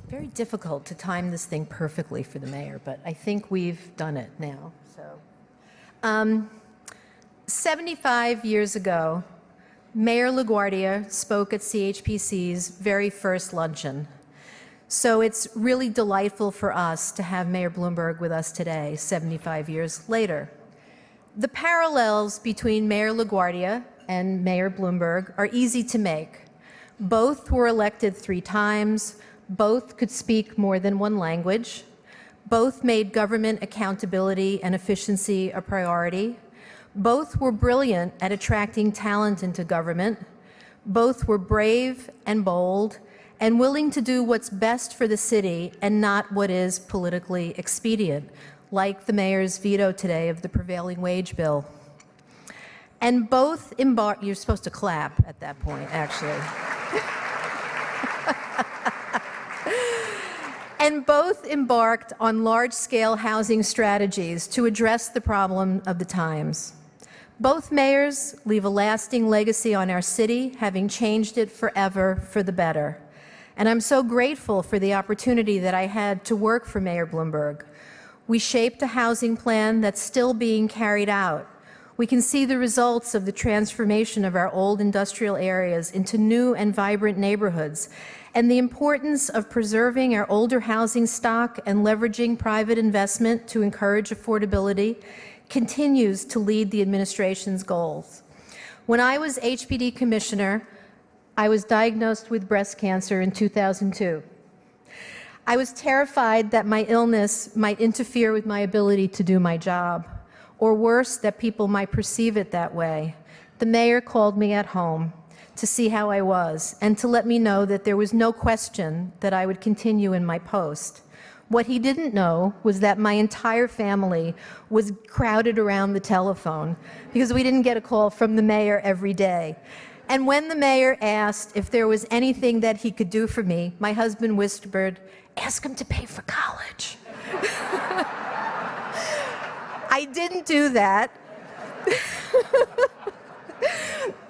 very difficult to time this thing perfectly for the mayor, but I think we've done it now. 75 years ago, Mayor LaGuardia spoke at CHPC's very first luncheon. So it's really delightful for us to have Mayor Bloomberg with us today, 75 years later. The parallels between Mayor LaGuardia and Mayor Bloomberg are easy to make. Both were elected 3 times. Both could speak more than one language. Both made government accountability and efficiency a priority. Both were brilliant at attracting talent into government. Both were brave and bold and willing to do what's best for the city and not what is politically expedient, like the mayor's veto today of the prevailing wage bill. And both embarked, you're supposed to clap at that point, actually. And both embarked on large-scale housing strategies to address the problem of the times. Both mayors leave a lasting legacy on our city, having changed it forever for the better. And I'm so grateful for the opportunity that I had to work for Mayor Bloomberg. We shaped a housing plan that's still being carried out. We can see the results of the transformation of our old industrial areas into new and vibrant neighborhoods, and the importance of preserving our older housing stock and leveraging private investment to encourage affordability continues to lead the administration's goals. When I was HPD commissioner, I was diagnosed with breast cancer in 2002. I was terrified that my illness might interfere with my ability to do my job, or worse, that people might perceive it that way. The mayor called me at home to see how I was and to let me know that there was no question that I would continue in my post. What he didn't know was that my entire family was crowded around the telephone because we didn't get a call from the mayor every day. And when the mayor asked if there was anything that he could do for me, my husband whispered, "Ask him to pay for college." I didn't do that.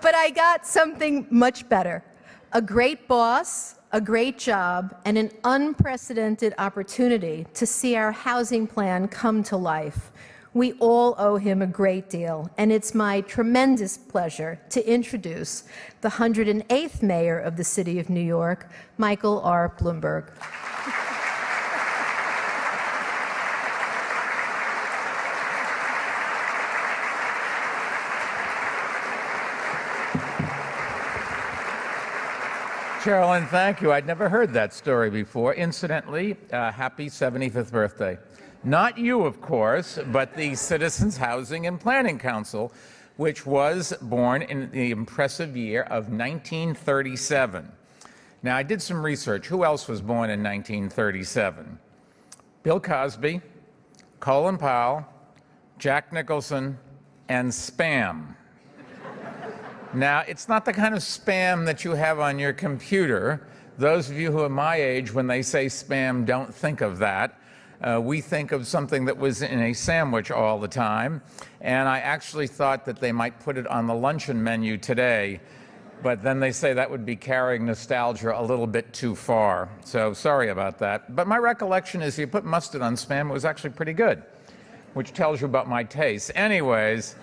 But I got something much better. A great boss, a great job, and an unprecedented opportunity to see our housing plan come to life. We all owe him a great deal, and it's my tremendous pleasure to introduce the 108th mayor of the city of New York, Michael R. Bloomberg. Carolyn, thank you. I'd never heard that story before. Incidentally, happy 75th birthday. Not you, of course, but the Citizens Housing and Planning Council, which was born in the impressive year of 1937. Now, I did some research. Who else was born in 1937? Bill Cosby, Colin Powell, Jack Nicholson, and Spam. Now, it's not the kind of spam that you have on your computer. Those of you who are my age, when they say spam, don't think of that. We think of something that was in a sandwich all the time. And I actually thought that they might put it on the luncheon menu today. But then they say that would be carrying nostalgia a little bit too far. So sorry about that. But my recollection is you put mustard on spam, it was actually pretty good, which tells you about my taste. Anyways,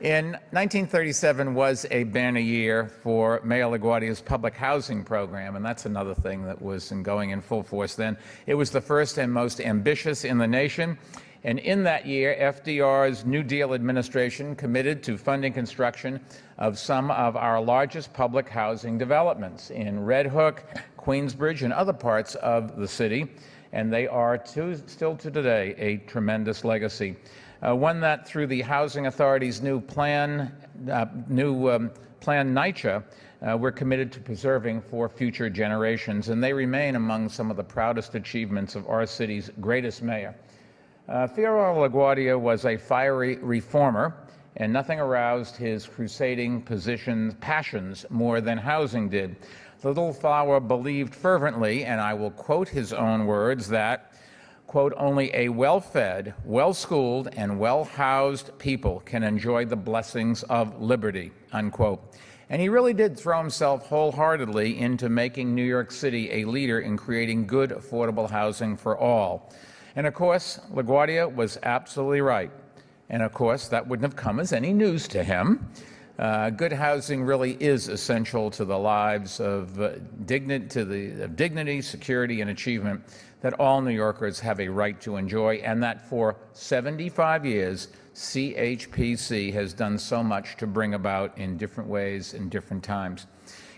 in 1937 was a banner year for Mayor LaGuardia's public housing program, and that's another thing that was going in full force then. It was the first and most ambitious in the nation, and in that year, FDR's New Deal administration committed to funding construction of some of our largest public housing developments in Red Hook, Queensbridge, and other parts of the city, and they are still to today a tremendous legacy. One that through the Housing Authority's new plan, NYCHA, we're committed to preserving for future generations, and they remain among some of the proudest achievements of our city's greatest mayor. Theodore LaGuardia was a fiery reformer, and nothing aroused his crusading passions more than housing did. The little flower believed fervently, and I will quote his own words, that quote, "Only a well-fed, well-schooled, and well-housed people can enjoy the blessings of liberty," unquote. And he really did throw himself wholeheartedly into making New York City a leader in creating good, affordable housing for all. And of course, LaGuardia was absolutely right. And of course, that wouldn't have come as any news to him. Good housing really is essential to the lives of dignity, security, and achievement that all New Yorkers have a right to enjoy, and that for 75 years, CHPC has done so much to bring about in different ways in different times.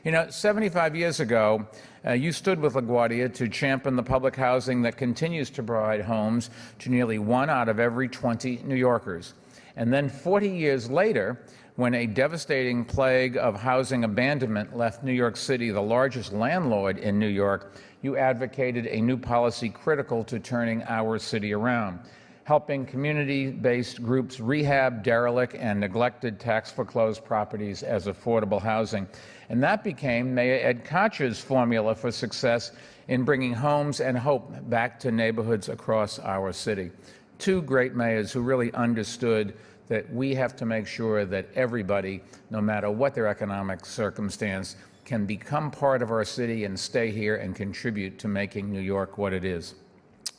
You know, 75 years ago, you stood with LaGuardia to champion the public housing that continues to provide homes to nearly 1 out of every 20 New Yorkers. And then 40 years later, when a devastating plague of housing abandonment left New York City the largest landlord in New York, you advocated a new policy critical to turning our city around, helping community-based groups rehab derelict and neglected tax-foreclosed properties as affordable housing. And that became Mayor Ed Koch's formula for success in bringing homes and hope back to neighborhoods across our city. Two great mayors who really understood that we have to make sure that everybody, no matter what their economic circumstance, can become part of our city and stay here and contribute to making New York what it is.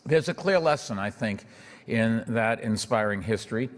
There's a clear lesson, I think, in that inspiring history.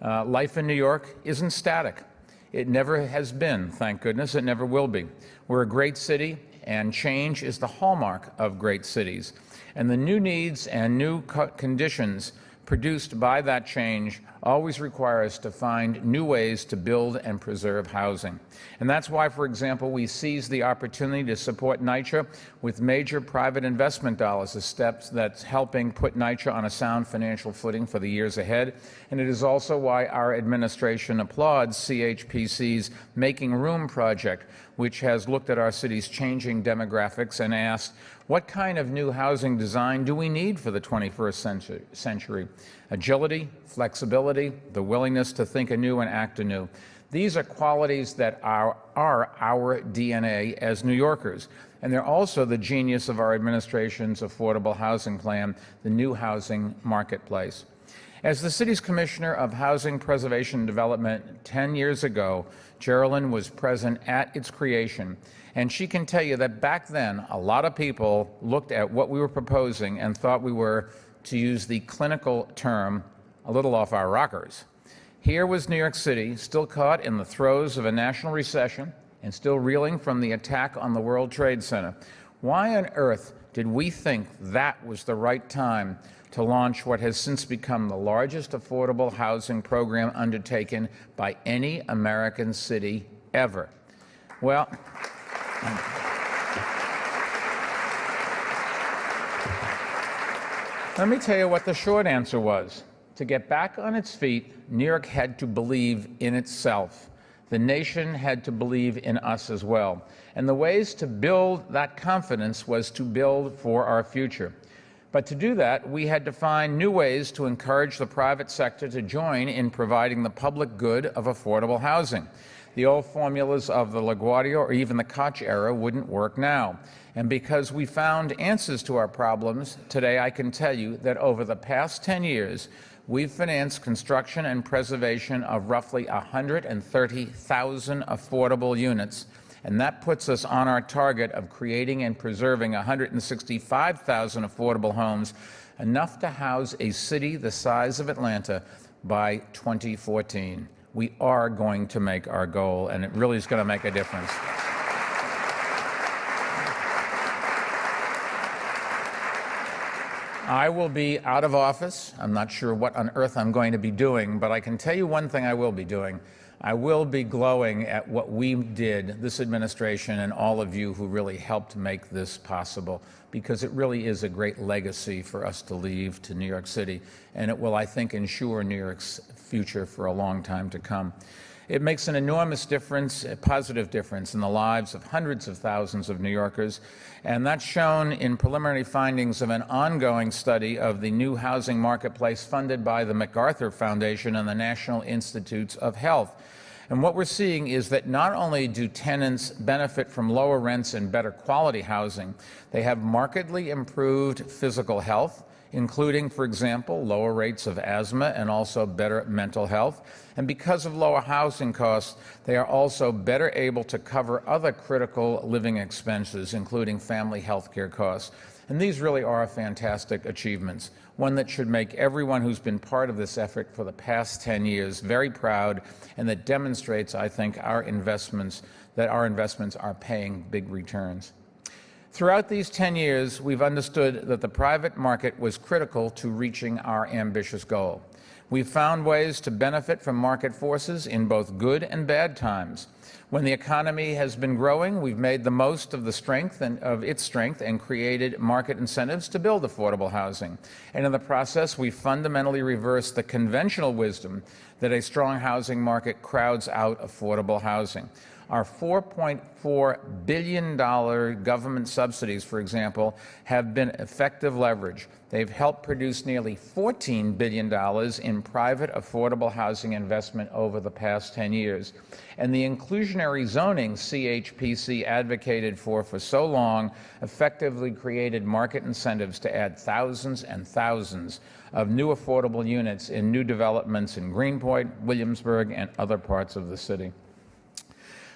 Life in New York isn't static. It never has been, thank goodness. It never will be. We're a great city, and change is the hallmark of great cities. And the new needs and new conditions produced by that change always require us to find new ways to build and preserve housing. And that's why, for example, we seized the opportunity to support NYCHA with major private investment dollars, a step that's helping put NYCHA on a sound financial footing for the years ahead. And it is also why our administration applauds CHPC's Making Room project, which has looked at our city's changing demographics and asked, what kind of new housing design do we need for the 21st century? Agility, flexibility, the willingness to think anew and act anew. These are qualities that are our DNA as New Yorkers. And they're also the genius of our administration's affordable housing plan, the new housing marketplace. As the city's Commissioner of Housing Preservation and Development 10 years ago, Geraldine was present at its creation. And she can tell you that back then, a lot of people looked at what we were proposing and thought we were, to use the clinical term, a little off our rockers. Here was New York City, still caught in the throes of a national recession and still reeling from the attack on the World Trade Center. Why on earth did we think that was the right time to launch what has since become the largest affordable housing program undertaken by any American city ever? Well, let me tell you what the short answer was. To get back on its feet, New York had to believe in itself. The nation had to believe in us as well. And the ways to build that confidence was to build for our future. But to do that, we had to find new ways to encourage the private sector to join in providing the public good of affordable housing. The old formulas of the LaGuardia or even the Koch era wouldn't work now. And because we found answers to our problems, today I can tell you that over the past 10 years, we've financed construction and preservation of roughly 130,000 affordable units. And that puts us on our target of creating and preserving 165,000 affordable homes, enough to house a city the size of Atlanta by 2014. We are going to make our goal, and it really is going to make a difference. I will be out of office. I'm not sure what on earth I'm going to be doing, but I can tell you one thing I will be doing. I will be glowing at what we did, this administration and all of you who really helped make this possible, because it really is a great legacy for us to leave to New York City, and it will, I think, ensure New York's future for a long time to come. It makes an enormous difference, a positive difference, in the lives of hundreds of thousands of New Yorkers, and that's shown in preliminary findings of an ongoing study of the new housing marketplace funded by the MacArthur Foundation and the National Institutes of Health. And what we're seeing is that not only do tenants benefit from lower rents and better quality housing, they have markedly improved physical health, including, for example, lower rates of asthma and also better mental health. And because of lower housing costs, they are also better able to cover other critical living expenses, including family health care costs. And these really are fantastic achievements, one that should make everyone who's been part of this effort for the past 10 years very proud, and that demonstrates, I think, our investments are paying big returns. Throughout these 10 years, we've understood that the private market was critical to reaching our ambitious goal. We've found ways to benefit from market forces in both good and bad times. When the economy has been growing, we've made the most of its strength and created market incentives to build affordable housing. And in the process, we fundamentally reversed the conventional wisdom that a strong housing market crowds out affordable housing. Our $4.4 billion government subsidies, for example, have been effective leverage. They've helped produce nearly $14 billion in private affordable housing investment over the past 10 years. And the inclusionary zoning CHPC advocated for so long effectively created market incentives to add thousands and thousands of new affordable units in new developments in Greenpoint, Williamsburg, and other parts of the city.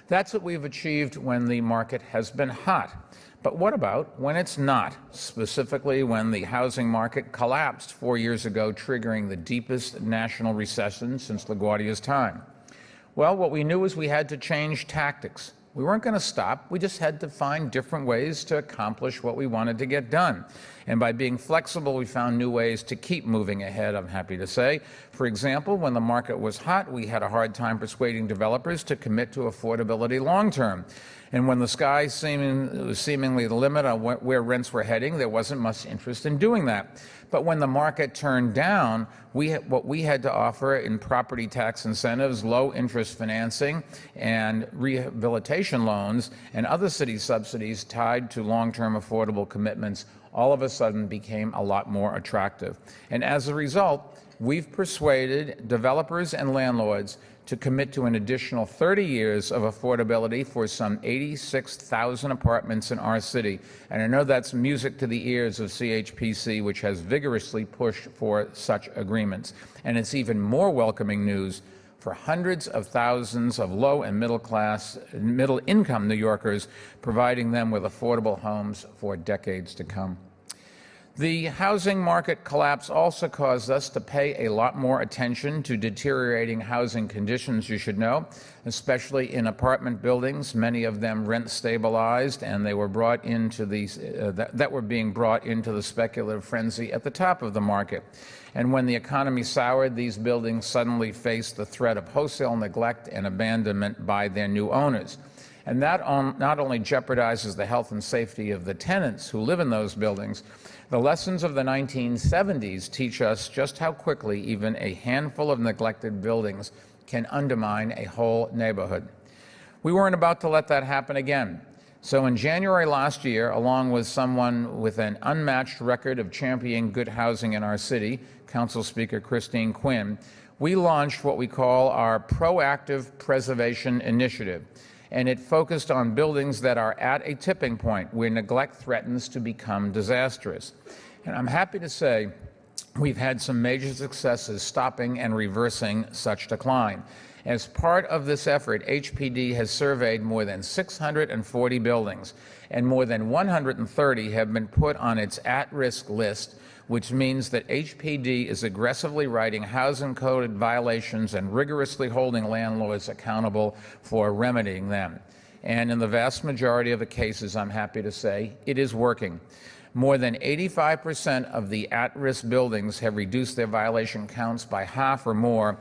That's what we've achieved when the market has been hot. But what about when it's not, specifically when the housing market collapsed 4 years ago, triggering the deepest national recession since LaGuardia's time? Well, what we knew is we had to change tactics. We weren't going to stop. We just had to find different ways to accomplish what we wanted to get done. And by being flexible, we found new ways to keep moving ahead, I'm happy to say. For example, when the market was hot, we had a hard time persuading developers to commit to affordability long term. And when the sky was seemingly the limit on where rents were heading, there wasn't much interest in doing that. But when the market turned down, what we had to offer in property tax incentives, low interest financing, and rehabilitation loans, and other city subsidies tied to long-term affordable commitments, all of a sudden became a lot more attractive. And as a result, we've persuaded developers and landlords to commit to an additional 30 years of affordability for some 86,000 apartments in our city. And I know that's music to the ears of CHPC, which has vigorously pushed for such agreements. And it's even more welcoming news for hundreds of thousands of low and middle income New Yorkers, providing them with affordable homes for decades to come. The housing market collapse also caused us to pay a lot more attention to deteriorating housing conditions, you should know, especially in apartment buildings, many of them rent stabilized, and they were brought into that were being brought into the speculative frenzy at the top of the market. And when the economy soured, these buildings suddenly faced the threat of wholesale neglect and abandonment by their new owners. And that not only jeopardizes the health and safety of the tenants who live in those buildings, the lessons of the 1970s teach us just how quickly even a handful of neglected buildings can undermine a whole neighborhood. We weren't about to let that happen again. So in January last year, along with someone with an unmatched record of championing good housing in our city, Council Speaker Christine Quinn, we launched what we call our Proactive Preservation Initiative. And it focused on buildings that are at a tipping point where neglect threatens to become disastrous. And I'm happy to say we've had some major successes stopping and reversing such decline. As part of this effort, HPD has surveyed more than 640 buildings, and more than 130 have been put on its at-risk list, which means that HPD is aggressively writing housing code violations and rigorously holding landlords accountable for remedying them. And in the vast majority of the cases, I'm happy to say, it is working. More than 85% of the at-risk buildings have reduced their violation counts by half or more.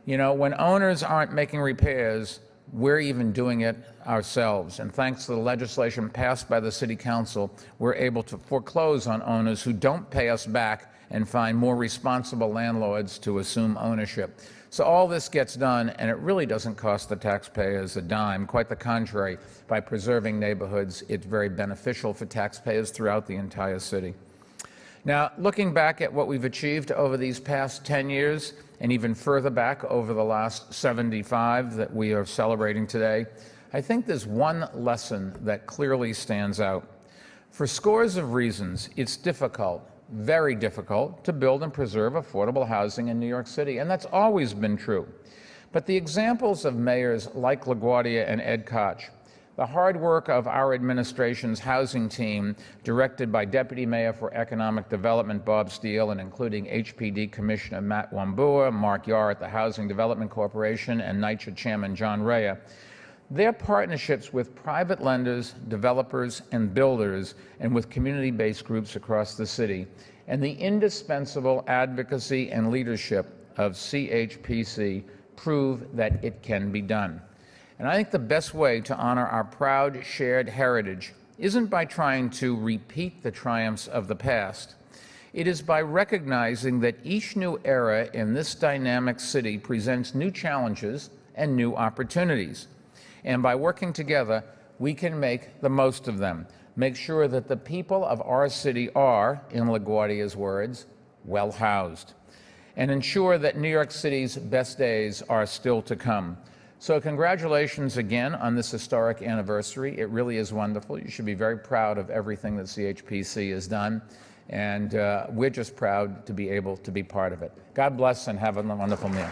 You know, when owners aren't making repairs, we're even doing it ourselves. And thanks to the legislation passed by the City Council, we're able to foreclose on owners who don't pay us back and find more responsible landlords to assume ownership. So all this gets done, and it really doesn't cost the taxpayers a dime. Quite the contrary, by preserving neighborhoods, it's very beneficial for taxpayers throughout the entire city. Now, looking back at what we've achieved over these past 10 years, and even further back over the last 75 that we are celebrating today, I think there's one lesson that clearly stands out. For scores of reasons, it's difficult, very difficult to build and preserve affordable housing in New York City, and that's always been true. But the examples of mayors like LaGuardia and Ed Koch, the hard work of our administration's housing team, directed by Deputy Mayor for Economic Development Bob Steele and including HPD Commissioner Matt Wambua, Mark Yarr at the Housing Development Corporation, and NYCHA Chairman John Rea, their partnerships with private lenders, developers, and builders, and with community-based groups across the city, and the indispensable advocacy and leadership of CHPC prove that it can be done. And I think the best way to honor our proud shared heritage isn't by trying to repeat the triumphs of the past. It is by recognizing that each new era in this dynamic city presents new challenges and new opportunities. And by working together, we can make the most of them, make sure that the people of our city are, in LaGuardia's words, well housed, and ensure that New York City's best days are still to come. So congratulations again on this historic anniversary. It really is wonderful. You should be very proud of everything that CHPC has done, and we're just proud to be able to be part of it. God bless and have a wonderful meal.